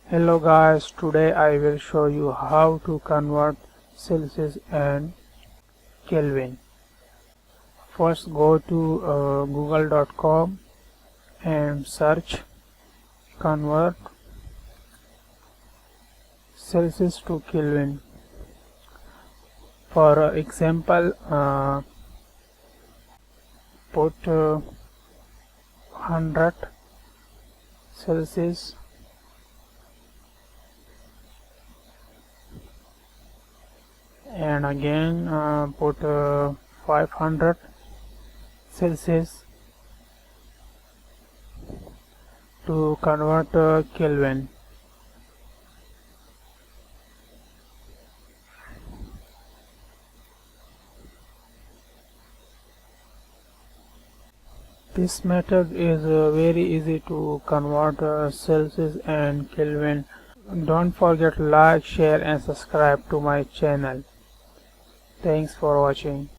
Hello guys, today I will show you how to convert Celsius and Kelvin. First go to google.com and search convert Celsius to Kelvin. For example, put 100 Celsius and again put 500 Celsius to convert Kelvin. This method is very easy to convert Celsius and Kelvin. Don't forget to like, share and subscribe to my channel. Thanks for watching.